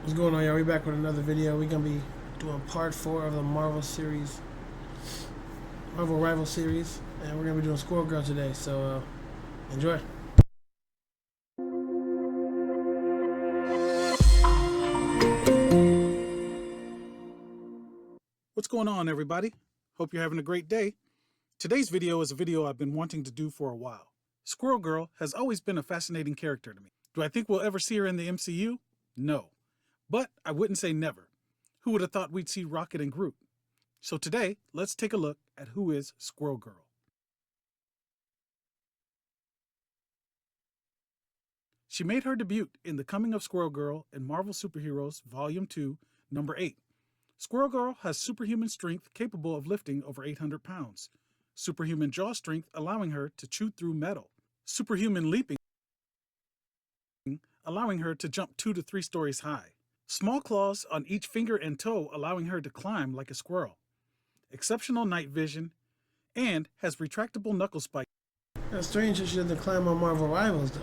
What's going on, y'all? We back with another video. We're gonna be doing part 4 of the Marvel series, Marvel Rival series, and we're gonna be doing Squirrel Girl today. So enjoy. What's going on, everybody? Hope you're having a great day. Today's video is a video I've been wanting to do for a while. Squirrel Girl has always been a fascinating character to me. Do I think we'll ever see her in the MCU? No. But I wouldn't say never. Who would have thought we'd see Rocket and Groot? So today, let's take a look at who is Squirrel Girl. She made her debut in The Coming of Squirrel Girl in Marvel Superheroes Volume 2, Number 8. Squirrel Girl has superhuman strength capable of lifting over 800 pounds, superhuman jaw strength allowing her to chew through metal, superhuman leaping allowing her to jump 2 to 3 stories high, small claws on each finger and toe allowing her to climb like a squirrel, exceptional night vision, and has retractable knuckle spikes That's strange that she doesn't climb on Marvel Rivals though.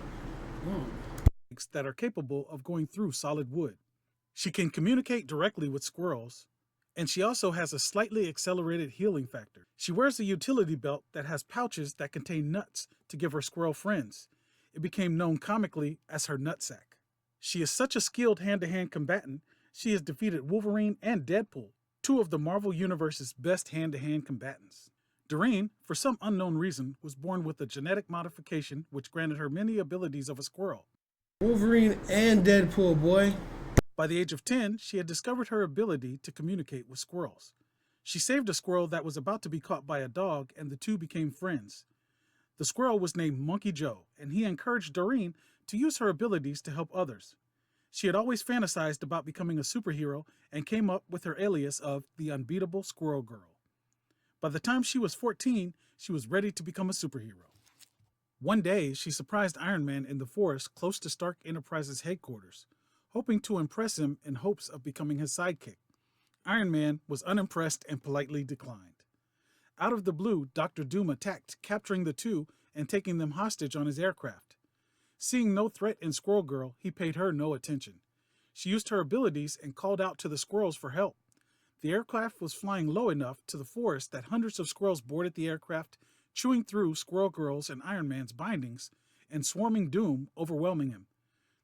that are capable of going through solid wood. She can communicate directly with squirrels, and she also has a slightly accelerated healing factor. She wears a utility belt that has pouches that contain nuts to give her squirrel friends. It became known comically as her nutsack. She is such a skilled hand-to-hand combatant, she has defeated Wolverine and Deadpool, two of the Marvel Universe's best hand-to-hand combatants. Doreen, for some unknown reason, was born with a genetic modification which granted her many abilities of a squirrel. Wolverine and Deadpool, boy. By the age of 10, she had discovered her ability to communicate with squirrels. She saved a squirrel that was about to be caught by a dog, and the two became friends. The squirrel was named Monkey Joe, and he encouraged Doreen to use her abilities to help others. She had always fantasized about becoming a superhero and came up with her alias of the Unbeatable Squirrel Girl. By the time she was 14, she was ready to become a superhero. One day, she surprised Iron Man in the forest close to Stark Enterprises' headquarters, hoping to impress him in hopes of becoming his sidekick. Iron Man was unimpressed and politely declined. Out of the blue, Dr. Doom attacked, capturing the two and taking them hostage on his aircraft. Seeing no threat in Squirrel Girl, he paid her no attention. She used her abilities and called out to the squirrels for help. The aircraft was flying low enough to the forest that hundreds of squirrels boarded the aircraft, chewing through Squirrel Girl's and Iron Man's bindings and swarming Doom, overwhelming him.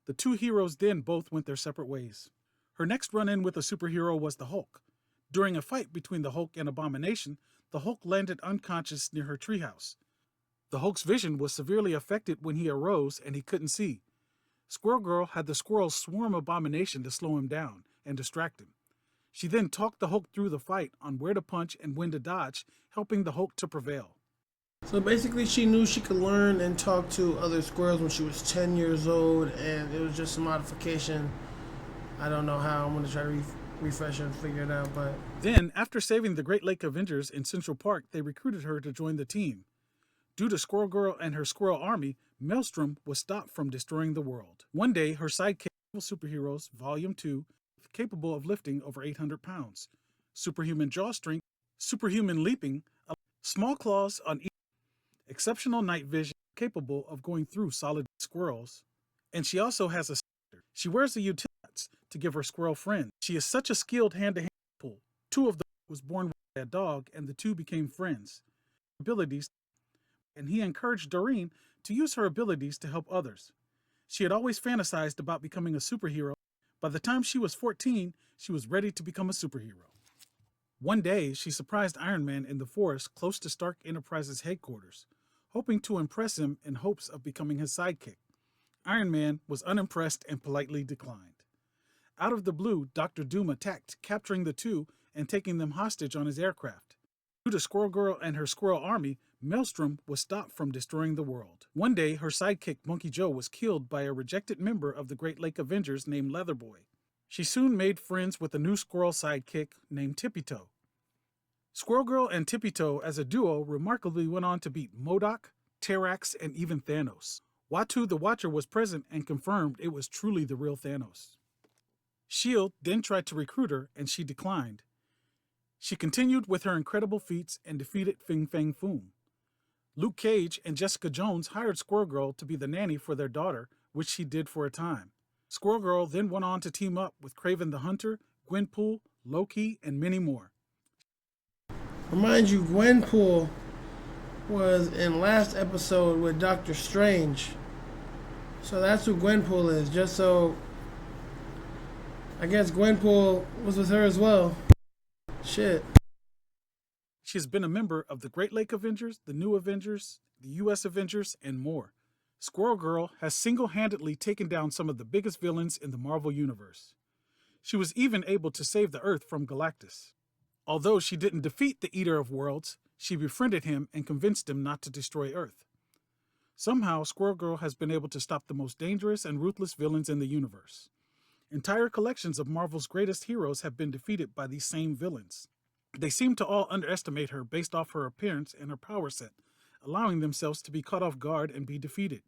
The two heroes then both went their separate ways. Her next run-in with a superhero was the Hulk. During a fight between the Hulk and Abomination, the Hulk landed unconscious near her treehouse. The Hulk's vision was severely affected when he arose and he couldn't see. Squirrel Girl had the squirrels swarm Abomination to slow him down and distract him. She then talked the Hulk through the fight on where to punch and when to dodge, helping the Hulk to prevail. So basically, she knew she could learn and talk to other squirrels when she was 10 years old, and it was just a modification. I don't know how. I'm gonna try to refresh and figure it out, but Then, after saving the Great Lake Avengers in Central Park, they recruited her to join the team. Due to Squirrel Girl and her squirrel army, Maelstrom was stopped from destroying the world. One day, her sidekick, Superheroes Volume 2, capable of lifting over 800 pounds, superhuman jaw strength, superhuman leaping, small claws on each, exceptional night vision, capable of going through solid squirrels, and she also has a sector. She wears the utility to give her squirrel friends. She is such a skilled hand-to-hand pull. Two of them was born with a dog, and the two became friends. Abilities, and he encouraged Doreen to use her abilities to help others. She had always fantasized about becoming a superhero. By the time she was 14, she was ready to become a superhero. One day, she surprised Iron Man in the forest close to Stark Enterprises' headquarters, hoping to impress him in hopes of becoming his sidekick. Iron Man was unimpressed and politely declined. Out of the blue, Dr. Doom attacked, capturing the two and taking them hostage on his aircraft. Due to Squirrel Girl and her squirrel army, Maelstrom was stopped from destroying the world. One day, her sidekick Monkey Joe was killed by a rejected member of the Great Lake Avengers named Leatherboy. She soon made friends with a new squirrel sidekick named Tippy Toe. Squirrel Girl and Tippy Toe as a duo remarkably went on to beat MODOK, Terrax, and even Thanos. Watu the Watcher was present and confirmed it was truly the real Thanos. S.H.I.E.L.D. then tried to recruit her, and she declined. She continued with her incredible feats and defeated Fin Fang Foom. Luke Cage and Jessica Jones hired Squirrel Girl to be the nanny for their daughter, which she did for a time. Squirrel Girl then went on to team up with Kraven the Hunter, Gwenpool, Loki, and many more. Remind you, Gwenpool was in last episode with Doctor Strange. So that's who Gwenpool is. Just so I guess Gwenpool was with her as well. Shit. She has been a member of the Great Lake Avengers, the New Avengers, the US Avengers, and more. Squirrel Girl has single-handedly taken down some of the biggest villains in the Marvel Universe. She was even able to save the Earth from Galactus. Although she didn't defeat the Eater of Worlds, she befriended him and convinced him not to destroy Earth. Somehow, Squirrel Girl has been able to stop the most dangerous and ruthless villains in the universe. Entire collections of Marvel's greatest heroes have been defeated by these same villains. They seem to all underestimate her based off her appearance and her power set, allowing themselves to be caught off guard and be defeated.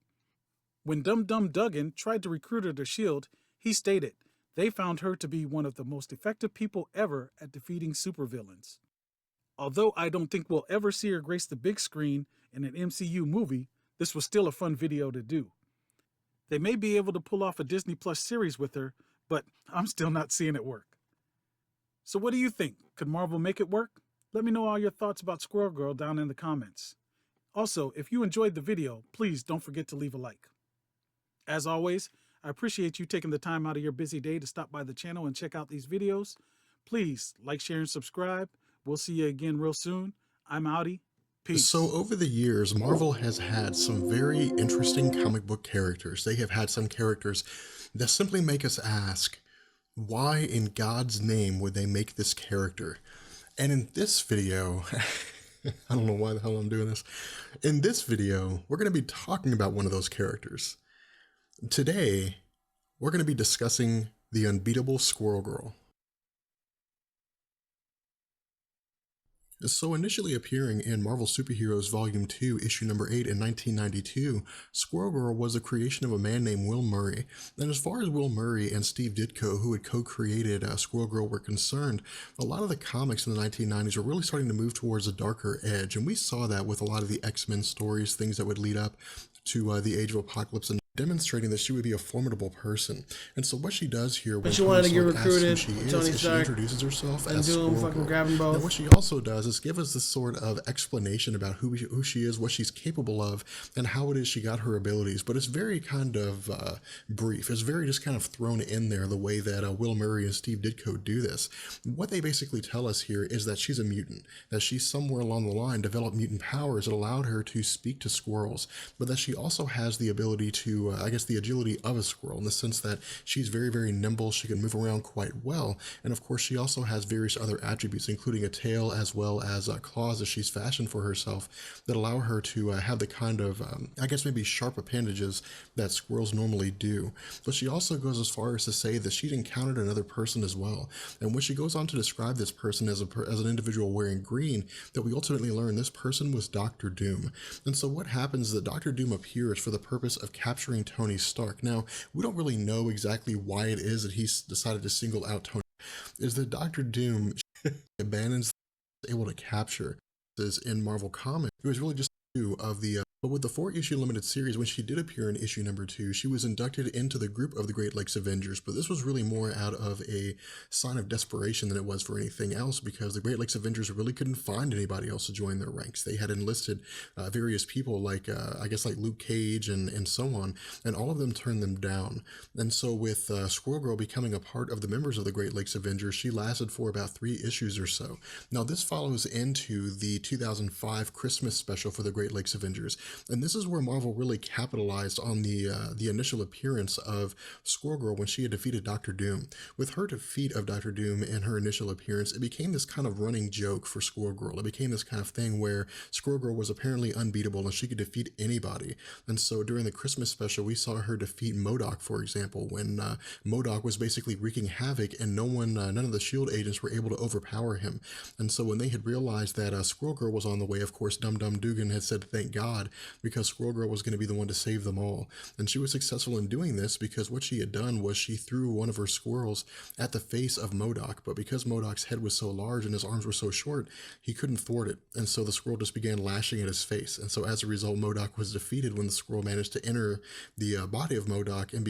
When Dum Dum Dugan tried to recruit her to S.H.I.E.L.D., he stated they found her to be one of the most effective people ever at defeating supervillains. Although I don't think we'll ever see her grace the big screen in an MCU movie, this was still a fun video to do. They may be able to pull off a Disney Plus series with her, but I'm still not seeing it work. So what do you think? Could Marvel make it work? Let me know all your thoughts about Squirrel Girl down in the comments. Also, if you enjoyed the video, please don't forget to leave a like. As always, I appreciate you taking the time out of your busy day to stop by the channel and check out these videos. Please like, share, and subscribe. We'll see you again real soon. I'm outie. Peace. So over the years, Marvel has had some very interesting comic book characters. They have had some characters that simply make us ask, why in God's name would they make this character? And in this video, I don't know why the hell I'm doing this. In this video, we're going to be talking about one of those characters. Today, we're going to be discussing the unbeatable Squirrel Girl. So initially appearing in Marvel Superheroes Volume 2, Issue number 8 in 1992, Squirrel Girl was a creation of a man named Will Murray. And as far as Will Murray and Steve Ditko, who had co-created Squirrel Girl, were concerned, a lot of the comics in the 1990s were really starting to move towards a darker edge. And we saw that with a lot of the X-Men stories, things that would lead up to the Age of Apocalypse, and demonstrating that she would be a formidable person. And so what she does here when she wanted to get recruited, she introduces herself and as Doom Squirrel fucking Girl. grab them both. And what she also does is give us this sort of explanation about who she is, what she's capable of, and how it is she got her abilities. But it's very kind of brief. It's very just kind of thrown in there the way that Will Murray and Steve Ditko do this. What they basically tell us here is that she's a mutant, that she somewhere along the line developed mutant powers that allowed her to speak to squirrels, but that she also has the ability to, I guess, the agility of a squirrel, in the sense that she's very, very nimble. She can move around quite well. And of course, she also has various other attributes, including a tail as well as claws that she's fashioned for herself that allow her to have the kind of, I guess, maybe sharp appendages that squirrels normally do. But she also goes as far as to say that she'd encountered another person as well. And when she goes on to describe this person as an individual wearing green, that we ultimately learn this person was Dr. Doom. And so what happens is that Dr. Doom appears for the purpose of capturing Tony Stark. Now, we don't really know exactly why it is that he's decided to single out Tony. Is that Dr. Doom abandons able to capture this in Marvel Comics? It was really just two of the but with the 4-issue limited series, when she did appear in issue number 2, she was inducted into the group of the Great Lakes Avengers, but this was really more out of a sign of desperation than it was for anything else, because the Great Lakes Avengers really couldn't find anybody else to join their ranks. They had enlisted various people like, I guess, like Luke Cage and so on, and all of them turned them down. And so with Squirrel Girl becoming a part of the members of the Great Lakes Avengers, she lasted for about 3 issues or so. Now this follows into the 2005 Christmas special for the Great Lakes Avengers. And this is where Marvel really capitalized on the initial appearance of Squirrel Girl when she had defeated Dr. Doom. With her defeat of Dr. Doom in her initial appearance, it became this kind of running joke for Squirrel Girl. It became this kind of thing where Squirrel Girl was apparently unbeatable and she could defeat anybody. And so during the Christmas special, we saw her defeat MODOK, for example, when MODOK was basically wreaking havoc and none of the S.H.I.E.L.D. agents were able to overpower him. And so when they had realized that Squirrel Girl was on the way, of course, Dum Dum Dugan had said, said thank God, because Squirrel Girl was going to be the one to save them all. And she was successful in doing this because what she had done was she threw one of her squirrels at the face of MODOK, but because MODOK's head was so large and his arms were so short, he couldn't thwart it, and so the squirrel just began lashing at his face. And so as a result, MODOK was defeated when the squirrel managed to enter the body of MODOK and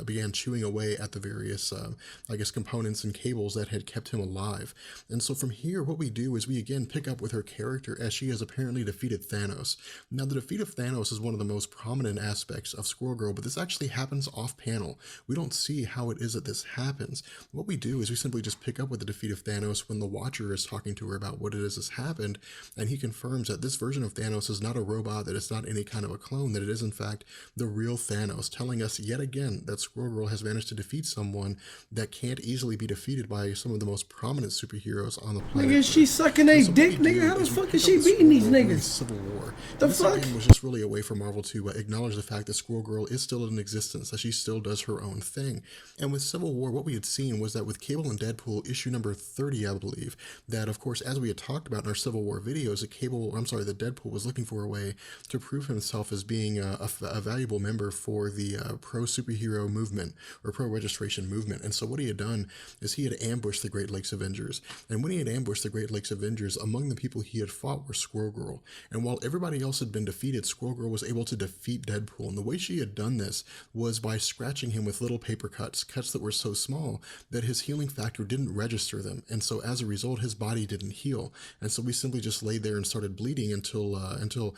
began chewing away at the various, components and cables that had kept him alive. And so from here, what we do is we again pick up with her character as she has apparently defeated Thanos. Now, the defeat of Thanos is one of the most prominent aspects of Squirrel Girl, but this actually happens off panel. We don't see how it is that this happens. What we do is we simply just pick up with the defeat of Thanos when the Watcher is talking to her about what it is that's happened, and he confirms that this version of Thanos is not a robot, that it's not any kind of a clone, that it is in fact the real Thanos, telling us yet again that Squirrel Girl has managed to defeat someone that can't easily be defeated by some of the most prominent superheroes on the planet. Nigga, she sucking a dick, nigga. How the fuck is she beating these niggas? Civil War. The fuck? Again was just really a way for Marvel to acknowledge the fact that Squirrel Girl is still in existence, that she still does her own thing. And with Civil War, what we had seen was that with Cable and Deadpool, issue number 30, I believe, that of course, as we had talked about in our Civil War videos, that Deadpool was looking for a way to prove himself as being a valuable member for the pro-superhero movement, or pro-registration movement. And so what he had done is he had ambushed the Great Lakes Avengers. And when he had ambushed the Great Lakes Avengers, among the people he had fought were Squirrel Girl. And while everybody else had been defeated, Squirrel Girl was able to defeat Deadpool. And the way she had done this was by scratching him with little paper cuts that were so small that his healing factor didn't register them. And so as a result, his body didn't heal. And so we simply just laid there and started bleeding until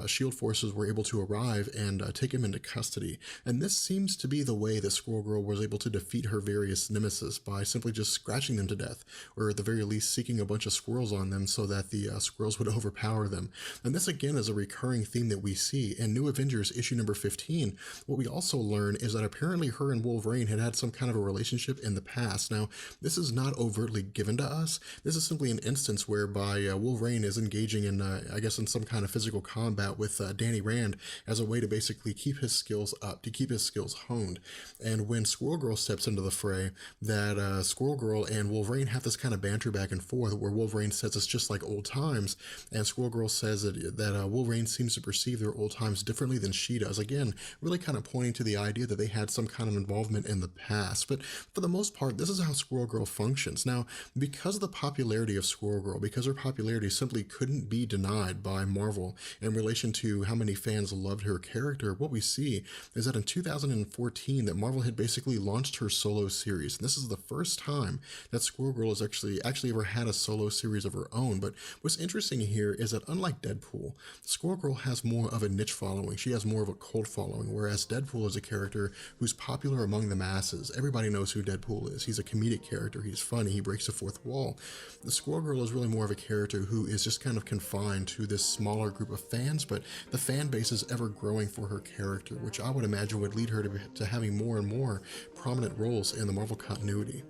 SHIELD forces were able to arrive and take him into custody. And this seems to be the way that Squirrel Girl was able to defeat her various nemesis, by simply just scratching them to death, or at the very least seeking a bunch of squirrels on them so that the squirrels would overpower them. And this again is a recurring theme that we see in New Avengers issue number 15. What we also learn is that apparently her and Wolverine had some kind of a relationship in the past. Now, this is not overtly given to us. This is simply an instance whereby Wolverine is engaging in, in some kind of physical combat with Danny Rand as a way to basically keep his skills up, to keep his skills honed. And when Squirrel Girl steps into the fray, that Squirrel Girl and Wolverine have this kind of banter back and forth, where Wolverine says it's just like old times, and Squirrel Girl says that Wolverine seems to perceive their old times differently than she does. Again, really kind of pointing to the idea that they had some kind of involvement in the past. But for the most part, this is how Squirrel Girl functions. Now, because of the popularity of Squirrel Girl, because her popularity simply couldn't be denied by Marvel in relation to how many fans loved her character, what we see is that in 2014 that Marvel had basically launched her solo series. And this is the first time that Squirrel Girl has actually ever had a solo series of her own. But what's interesting here is that unlike Deadpool, Squirrel Girl has more of a niche following. She has more of a cult following, whereas Deadpool is a character who's popular among the masses. Everybody knows who Deadpool is. He's a comedic character. He's funny. He breaks the fourth wall. The Squirrel Girl is really more of a character who is just kind of confined to this smaller group of fans, but the fan base is ever growing for her character, which I would imagine would lead her to having more and more prominent roles in the Marvel continuity.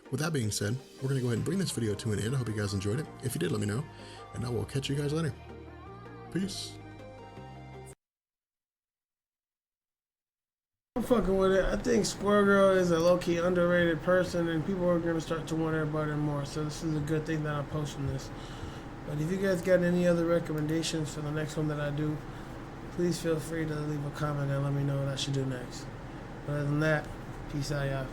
With that being said, we're going to go ahead and bring this video to an end. I hope you guys enjoyed it. If you did, let me know, and I will catch you guys later. Peace. I'm fucking with it. I think Squirrel Girl is a low-key underrated person, and people are going to start to wonder about it more. So this is a good thing that I'm posting this. But if you guys got any other recommendations for the next one that I do, please feel free to leave a comment and let me know what I should do next. Other than that, peace out, y'all.